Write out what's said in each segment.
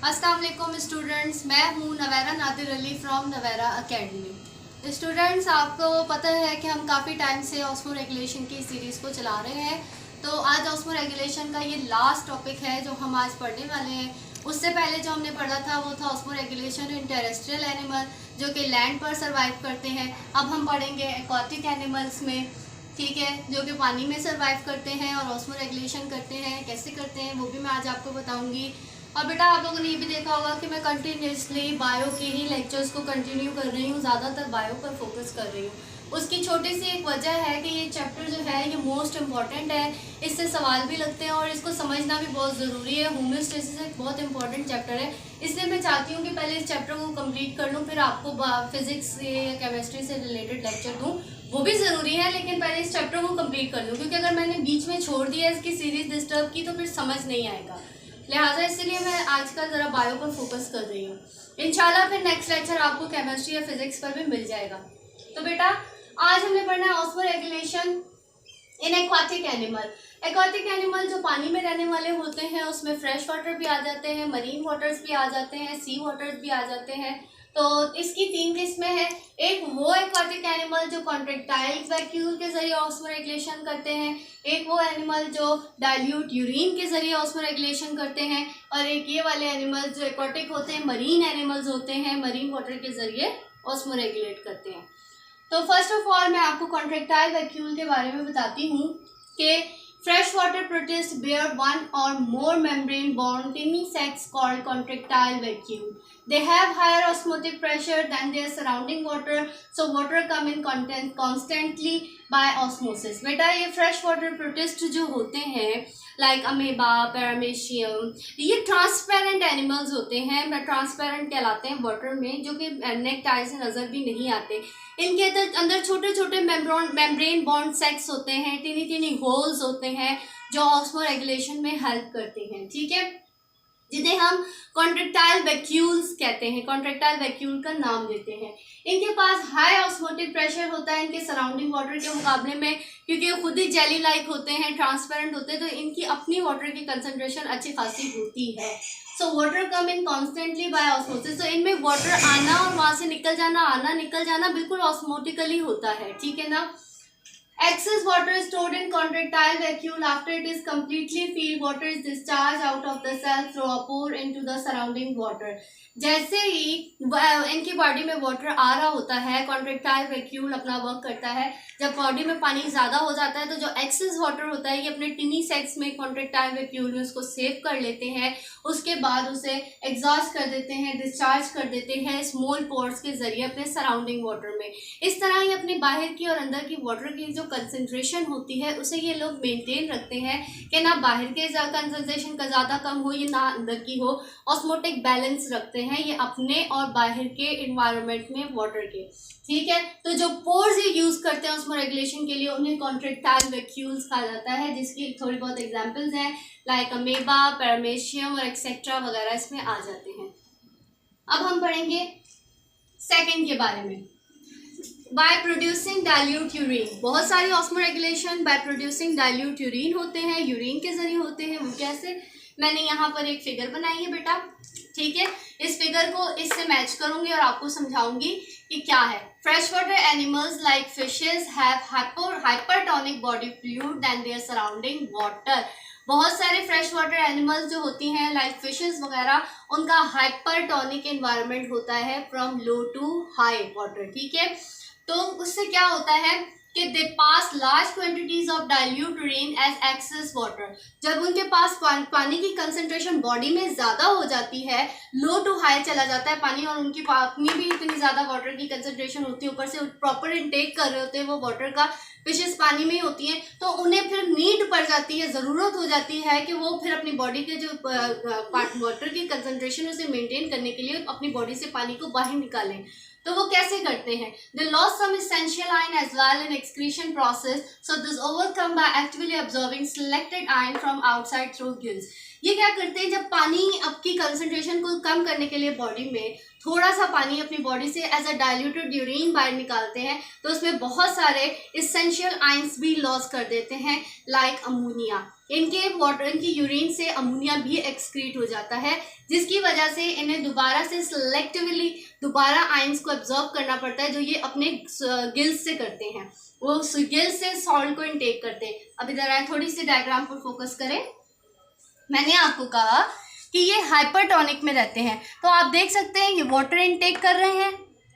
अस्सलाम वालेकुम स्टूडेंट्स, मैं हूँ Navera Nadir Ali from Navera academy. Students, आपको पता है कि हम काफ़ी टाइम से ऑस्मो रेगुलेशन की सीरीज़ को चला रहे हैं। तो आज ऑस्मो रेगुलेशन का ये लास्ट टॉपिक है जो हम आज पढ़ने वाले हैं। उससे पहले जो हमने पढ़ा था वो था osmo regulation in terrestrial animal जो कि लैंड पर सर्वाइव करते हैं। अब हम पढ़ेंगे एक्वाटिक एनिमल्स में, ठीक है, जो कि पानी में सर्वाइव करते हैं और ऑस्मो रेगुलेशन करते हैं। कैसे करते हैं वो भी मैं आज आपको बताऊंगी। और बेटा, आप लोगों ने ये भी देखा होगा कि मैं कंटिन्यूसली बायो के ही लेक्चर्स को कंटिन्यू कर रही हूँ, ज़्यादातर बायो पर फोकस कर रही हूँ। उसकी छोटी सी एक वजह है कि ये चैप्टर जो है ये मोस्ट इम्पॉर्टेंट है, इससे सवाल भी लगते हैं और इसको समझना भी बहुत ज़रूरी है। होम्योस्टेसिस एक बहुत इंपॉर्टेंट चैप्टर है, इसलिए मैं चाहती हूँ कि पहले इस चैप्टर को कंप्लीट कर लूँ, फिर आपको फिजिक्स से या केमिस्ट्री से रिलेटेड लेक्चर दूँ, वो भी ज़रूरी है, लेकिन पहले इस चैप्टर को कंप्लीट कर लूँ, क्योंकि अगर मैंने बीच में छोड़ दिया इसकी सीरीज़ डिस्टर्ब की तो फिर समझ नहीं आएगा। लिहाजा इसलिए मैं आजकल ज़रा बायो पर फोकस कर रही हूँ। इंशाल्लाह फिर नेक्स्ट लेक्चर आपको केमिस्ट्री या फिजिक्स पर भी मिल जाएगा। तो बेटा, आज हमने पढ़ना है osmo regulation in aquatic animal. Aquatic animal जो पानी में रहने वाले होते हैं उसमें फ्रेश वाटर भी आ जाते हैं, मरीन वाटर्स भी आ जाते हैं, सी वाटर्स भी आ जाते हैं। तो इसकी 3 किस्में हैं। एक वो एक्वाटिक एनिमल जो कॉन्ट्रेक्टाइल वैक्यूल के जरिए ऑस्मो रेगुलेशन करते हैं, एक वो एनिमल जो डाइल्यूट यूरिन के जरिए ऑस्मो रेगुलेशन करते हैं, और एक ये वाले एनिमल जो एक्वाटिक होते हैं, मरीन एनिमल्स होते हैं, मरीन वाटर के जरिए ऑस्मो रेगुलेट करते हैं। तो फर्स्ट ऑफ ऑल मैं आपको कॉन्ट्रेक्टाइल वैक्यूल के बारे में बताती हूँ कि freshwater protists bear one or more membrane-bound tiny sacs called contractile vacuole. They have higher osmotic pressure than their surrounding water, so water come in content constantly by osmosis. बेटा, ये freshwater protists जो होते हैं like amoeba, paramecium, ये transparent animals होते हैं, transparent कहलाते हैं वाटर में, जो कि नेक्ड आई से नज़र भी नहीं आते। इनके अंदर छोटे छोटे मेम्ब्रेन बॉन्ड सेक्स होते हैं, टीनी टीनी होल्स होते हैं जो ऑस्मो रेगुलेशन में हेल्प करते हैं, ठीक है, जिन्हें हम कॉन्ट्रेक्टाइल वैक्यूल्स कहते हैं, कॉन्ट्रेक्टाइल वैक्यूल का नाम देते हैं। इनके पास हाई ऑस्मोटिक प्रेशर होता है इनके सराउंडिंग वाटर के मुकाबले में, क्योंकि खुद ही जेली लाइक होते हैं, ट्रांसपेरेंट होते हैं, तो इनकी अपनी वाटर की कंसंट्रेशन अच्छी खासी होती है। सो वाटर कम इन कॉन्स्टेंटली बाय ऑस्मोसिस। तो इनमें वाटर आना और वहाँ से निकल जाना, आना निकल जाना बिल्कुल ऑस्मोटिकली होता है, ठीक है ना। Excess water is stored in contractile vacuole. After it is completely filled, water is discharged out of the cell through a pore into the surrounding water. जैसे ही इनकी बॉडी में वाटर आ रहा होता है, कॉन्ट्रेक्टाइल वैक्यूल अपना वर्क करता है। जब बॉडी में पानी ज़्यादा हो जाता है तो जो एक्सेस वाटर होता है ये अपने टिनी सेक्स में कॉन्ट्रेक्टाइल वैक्यूल में उसको सेव कर लेते हैं, उसके बाद उसे एग्जॉस्ट कर देते हैं, डिस्चार्ज कर देते हैं स्मॉल पोर्स के जरिए अपने सराउंडिंग वाटर में। इस तरह ही अपने बाहर की और अंदर की वाटर की जो कंसंट्रेशन होती है उसे ये लोग मेंटेन रखते हैं कि ना बाहर के कंसंट्रेशन का ज़्यादा कम हो, ये ना अंदर की हो। ऑस्मोटिक बैलेंस रखते हैं ये अपने और बाहर के इन्वायरमेंट में वाटर के, ठीक है। तो जो पोर्स ये यूज़ करते हैं ऑस्मो रेगुलेशन के लिए उन्हें कॉन्ट्रेक्टाइल वैक्यूल्स कहा जाता है, जिसकी थोड़ी बहुत एग्जांपल्स हैं लाइक अमेबा, पैरामेशियम और एक्सेट्रा वगैरह इसमें आ जाते हैं। अब हम पढ़ेंगे सेकेंड के बारे में, बाय प्रोड्यूसिंग डाइल्यूट यूरिन। बहुत सारी osmo regulation by producing dilute urine होते हैं, यूरिन के जरिए होते हैं। वो कैसे, मैंने यहाँ पर एक फिगर बनाई है बेटा, ठीक है। इस फिगर को इससे मैच करूंगी और आपको समझाऊंगी कि क्या है। Fresh water animals like fishes have hypertonic body fluid than their surrounding water. बहुत सारे फ्रेश वाटर एनिमल्स जो होती हैं लाइक फिशेस वगैरह, उनका हाइपरटोनिक एनवायरनमेंट होता है from low to high water, ठीक है। तो उससे क्या होता है कि they pass large quantities of dilute urine as excess water. जब उनके पास पानी की कंसंट्रेशन बॉडी में ज़्यादा हो जाती है, लो टू हाई चला जाता है पानी, और उनकी अपनी भी इतनी ज़्यादा वाटर की कंसंट्रेशन होती है, ऊपर से प्रॉपर इनटेक कर रहे होते हैं वो वाटर का, फिशेस पानी में ही होती हैं, तो उन्हें फिर नीड पड़ जाती है, ज़रूरत हो जाती है कि वो फिर अपनी बॉडी के जो वाटर की कंसंट्रेशन उसे मेंटेन करने के लिए अपनी बॉडी से पानी को बाहर निकालें। तो वो कैसे करते हैं? They lost some essential iron as well in excretion process, so this overcome by actively absorbing selected iron from outside through gills. ये क्या करते हैं, जब पानी आपकी कंसंट्रेशन को कम करने के लिए बॉडी में थोड़ा सा पानी अपनी बॉडी से एज अ डाइल्यूटेड यूरिन बाहर निकालते हैं, तो उसमें बहुत सारे इसेंशियल आयंस भी लॉस कर देते हैं, लाइक अमोनिया। इनकी यूरिन से अमोनिया भी एक्सक्रीट हो जाता है, जिसकी वजह से इन्हें दोबारा से सिलेक्टिवली दोबारा आयंस को एब्जॉर्ब करना पड़ता है, जो ये अपने गिल्स से करते हैं। वो गिल्स से सॉल्ट को इनटेक करते हैं। अब इधर आए, थोड़ी सी डायग्राम पर फोकस करें। मैंने आपको कहा कि ये हाइपरटोनिक में रहते हैं, तो आप देख सकते हैं ये वाटर इनटेक कर रहे हैं,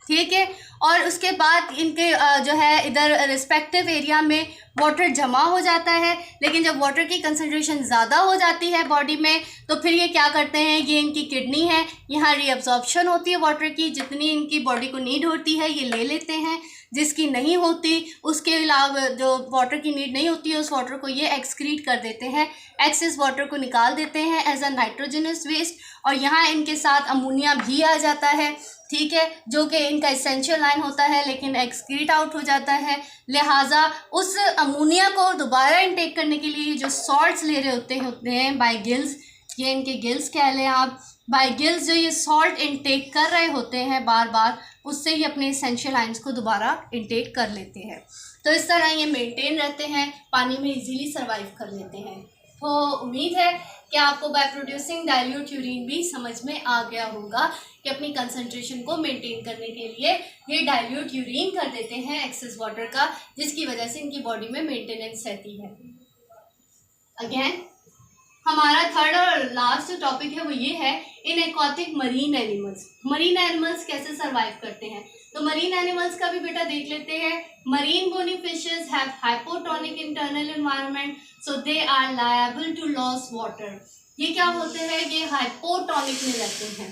ठीक है, और उसके बाद इनके जो है इधर रिस्पेक्टिव एरिया में वाटर जमा हो जाता है। लेकिन जब वाटर की कंसंट्रेशन ज़्यादा हो जाती है बॉडी में, तो फिर ये क्या करते हैं, ये इनकी किडनी है, यहाँ रीअब्जॉर्प्शन होती है वाटर की, जितनी इनकी बॉडी को नीड होती है ये ले लेते हैं, जिसकी नहीं होती उसके अलावा जो वाटर की नीड नहीं होती है उस वाटर को ये एक्सक्रीट कर देते हैं, एक्सेस वाटर को निकाल देते हैं एज अ नाइट्रोजनस वेस्ट, और यहाँ इनके साथ अमोनिया भी आ जाता है, ठीक है, जो कि इनका इसेंशियल लाइन होता है, लेकिन एक्सक्रीट आउट हो जाता है। लिहाजा उस अमोनिया को दोबारा इनटेक करने के लिए जो सॉल्ट्स ले रहे होते हैं बाय गिल्स, ये इनके गिल्स कह लें आप, बाय गिल्स जो ये सॉल्ट इनटेक कर रहे होते हैं बार बार, उससे ही अपने इसेंशियल आयंस को दोबारा इनटेक कर लेते हैं। तो इस तरह ये मेंटेन रहते हैं, पानी में इजीली सर्वाइव कर लेते हैं। तो उम्मीद है कि आपको बाय प्रोड्यूसिंग डाइल्यूट यूरिन भी समझ में आ गया होगा कि अपनी कंसंट्रेशन को मेंटेन करने के लिए ये डाइल्यूट यूरिन कर देते हैं एक्सेस वाटर का, जिसकी वजह से इनकी बॉडी में मेंटेनेंस रहती है। अगेन हमारा थर्ड और लास्ट जो टॉपिक है वो ये है in aquatic marine animals. Marine animals कैसे सर्वाइव करते हैं, तो मरीन एनिमल्स का भी बेटा देख लेते हैं। Marine bony fishes have hypotonic internal environment, so they are liable to loss water. ये क्या होते हैं, ये हाइपोटोनिक में रहते हैं,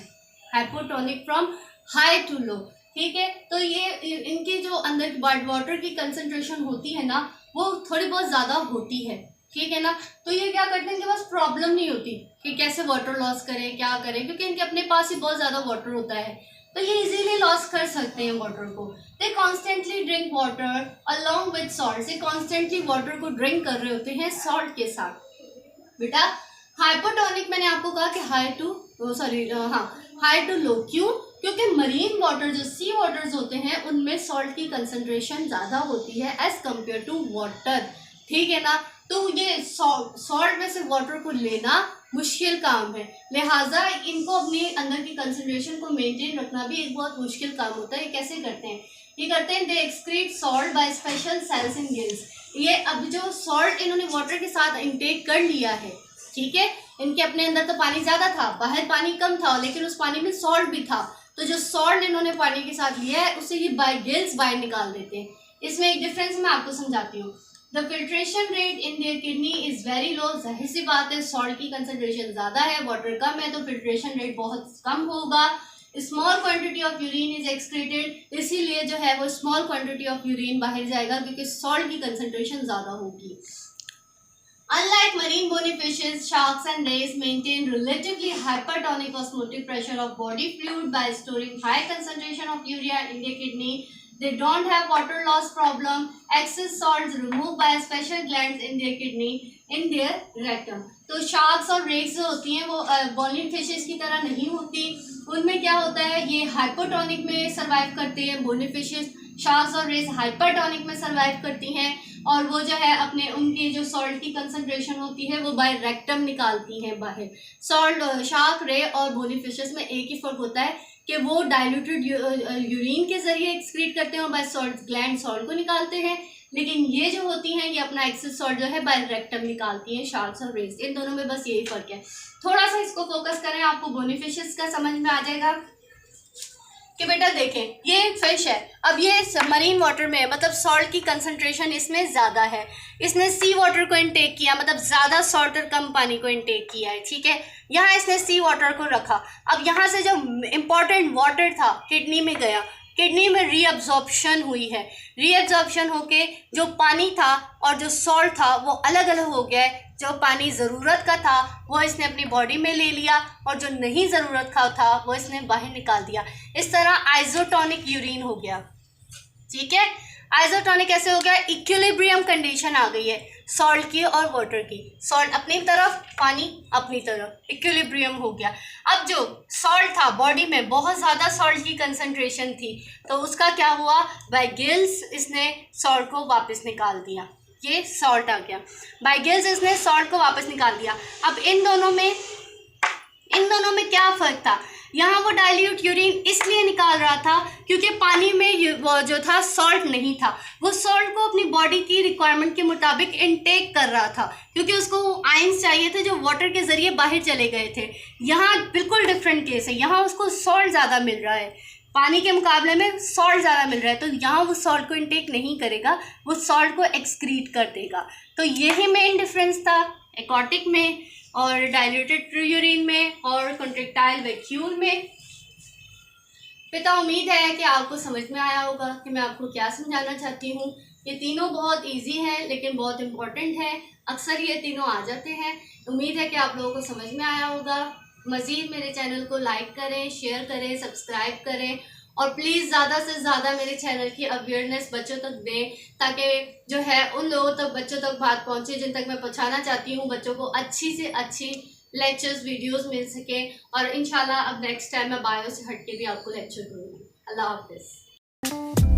hypotonic from high to low, ठीक है। तो ये इनकी जो अंदर वाटर की कंसंट्रेशन होती है ना, वो थोड़ी बहुत ज़्यादा होती है, ठीक है ना। तो ये क्या करते हैं, इनके पास प्रॉब्लम नहीं होती कि कैसे वाटर लॉस करें, क्या करें, क्योंकि इनके अपने पास ही बहुत ज़्यादा वाटर होता है, तो ये इजीली लॉस कर सकते हैं वाटर को। They constantly drink water along with salt, ये कॉन्स्टेंटली वाटर को ड्रिंक कर रहे होते हैं सॉल्ट के साथ। बेटा हाइपोटोनिक मैंने आपको कहा कि हाई टू लो, क्यों, क्योंकि मरीन वाटर जो सी वाटर्स होते हैं उनमें सॉल्ट की कंसंट्रेशन ज़्यादा होती है एज कम्पेयर टू वाटर, ठीक है ना। तो ये सॉल्ट में से वाटर को लेना मुश्किल काम है, लिहाजा इनको अपने अंदर की कंसंट्रेशन को मेंटेन रखना भी एक बहुत मुश्किल काम होता है। ये कैसे करते हैं, ये करते हैं, दे excrete salt by special cells in gills. ये अब जो सॉल्ट इन्होंने वाटर के साथ इंटेक कर लिया है, ठीक है, इनके अपने अंदर तो पानी ज़्यादा था, बाहर पानी कम था, लेकिन उस पानी में सॉल्ट भी था, तो जो सॉल्ट इन्होंने पानी के साथ लिया है उसे ये बाय गिल्स बाहर निकाल देते हैं। इसमें एक डिफरेंस मैं आपको समझाती हूँ। The filtration rate in their kidney is very low, जाहिर सी बात है सॉल्ट की कंसंट्रेशन ज़्यादा है, वाटर कम है, तो फिल्ट्रेशन रेट बहुत कम होगा। Small quantity of urine is excreted, इसीलिए जो है वो स्मॉल क्वांटिटी ऑफ यूरिन बाहर जाएगा, क्योंकि सॉल्ट की कंसंट्रेशन ज़्यादा होगी। Unlike marine bony fishes, sharks and rays maintain relatively hypertonic osmotic pressure of body fluid by storing high concentration of urea in their kidney. They don't have water loss problem. Excess salts removed by special glands in their kidney in their rectum. तो sharks और rays जो होती हैं वो bony fishes की तरह नहीं होती, उनमें क्या होता है, ये हाइपोटोनिक में सर्वाइव करते हैं bony fishes, शार्क्स और रेस हाइपरटोनिक में सर्वाइव करती हैं, और वो जो है अपने उनकी जो सॉल्ट की कंसंट्रेशन होती है वो बाय रेक्टम निकालती हैं बाहर। सॉल्ट शार्क, रे और बोनी फिशेस में एक ही फर्क होता है कि वो डाइल्यूटेड यूरिन के जरिए एक्सक्रीट करते हैं और बाय सॉल्ट ग्लैंड सॉल्ट को निकालते हैं, लेकिन ये जो होती हैं ये अपना एक्सेस सॉल्ट जो है बाय रेक्टम निकालती हैं, शार्क्स और रेस। इन दोनों में बस यही फर्क है। थोड़ा सा इसको फोकस करें, आपको बोनी फिशेस का समझ में आ जाएगा कि बेटा देखें ये फिश है, अब ये मरीन वाटर में है, मतलब सॉल्ट की कंसंट्रेशन इसमें ज़्यादा है, इसने सी वाटर को इनटेक किया, मतलब ज़्यादा सॉल्ट और कम पानी को इनटेक किया है, ठीक है। यहाँ इसने सी वाटर को रखा, अब यहाँ से जो इम्पॉर्टेंट वाटर था किडनी में गया, किडनी में रीअब्जॉर्प्शन हुई है, रीअब्जॉर्प्शन होके जो पानी था और जो सॉल्ट था वो अलग अलग हो गया है। जो पानी ज़रूरत का था वो इसने अपनी बॉडी में ले लिया और जो नहीं ज़रूरत का था वो इसने बाहर निकाल दिया। इस तरह आइसोटोनिक यूरिन हो गया, ठीक है। आइसोटोनिक कैसे हो गया, इक्विलिब्रियम कंडीशन आ गई है सॉल्ट की और वाटर की, सॉल्ट अपनी तरफ पानी अपनी तरफ, इक्विलिब्रियम हो गया। अब जो सॉल्ट था बॉडी में बहुत ज़्यादा सॉल्ट की कंसंट्रेशन थी, तो उसका क्या हुआ, बाय गिल्स इसने सॉल्ट को वापस निकाल दिया, ये सॉल्ट आ गया, बाय गिल्स इसने सॉल्ट को वापस निकाल दिया। अब इन दोनों में क्या फ़र्क था, यहाँ वो डाइल्यूट यूरिन इसलिए निकाल रहा था क्योंकि पानी में वो जो था सॉल्ट नहीं था, वो सॉल्ट को अपनी बॉडी की रिक्वायरमेंट के मुताबिक इनटेक कर रहा था क्योंकि उसको आयंस चाहिए थे जो वाटर के ज़रिए बाहर चले गए थे। यहाँ बिल्कुल डिफरेंट केस है, यहाँ उसको सॉल्ट ज़्यादा मिल रहा है, पानी के मुकाबले में सॉल्ट ज़्यादा मिल रहा है, तो यहाँ वो सॉल्ट को इनटेक नहीं करेगा, वो सॉल्ट को एक्सक्रीट कर देगा। तो यही मेन डिफरेंस था एक्वाटिक में और डाइल्यूटेड यूरिन में और कॉन्ट्रैक्टाइल वैक्यूल में। पिता उम्मीद है कि आपको समझ में आया होगा कि मैं आपको क्या समझाना चाहती हूँ। ये तीनों बहुत इजी हैं लेकिन बहुत इम्पोर्टेंट है, अक्सर ये तीनों आ जाते हैं। उम्मीद है कि आप लोगों को समझ में आया होगा। मज़ीद मेरे चैनल को लाइक करें, शेयर करें, सब्सक्राइब करें और प्लीज़ ज़्यादा से ज़्यादा मेरे चैनल की अवेयरनेस बच्चों तक दें ताकि जो है उन लोगों तक, बच्चों तक बात पहुँचे जिन तक मैं पहुँचाना चाहती हूँ। बच्चों को अच्छी से अच्छी लेक्चर्स वीडियोस मिल सके और इंशाल्लाह अब नेक्स्ट टाइम मैं बायो से हट के भी आपको लेक्चर दूँगी। अल्लाह हाफ़िज़।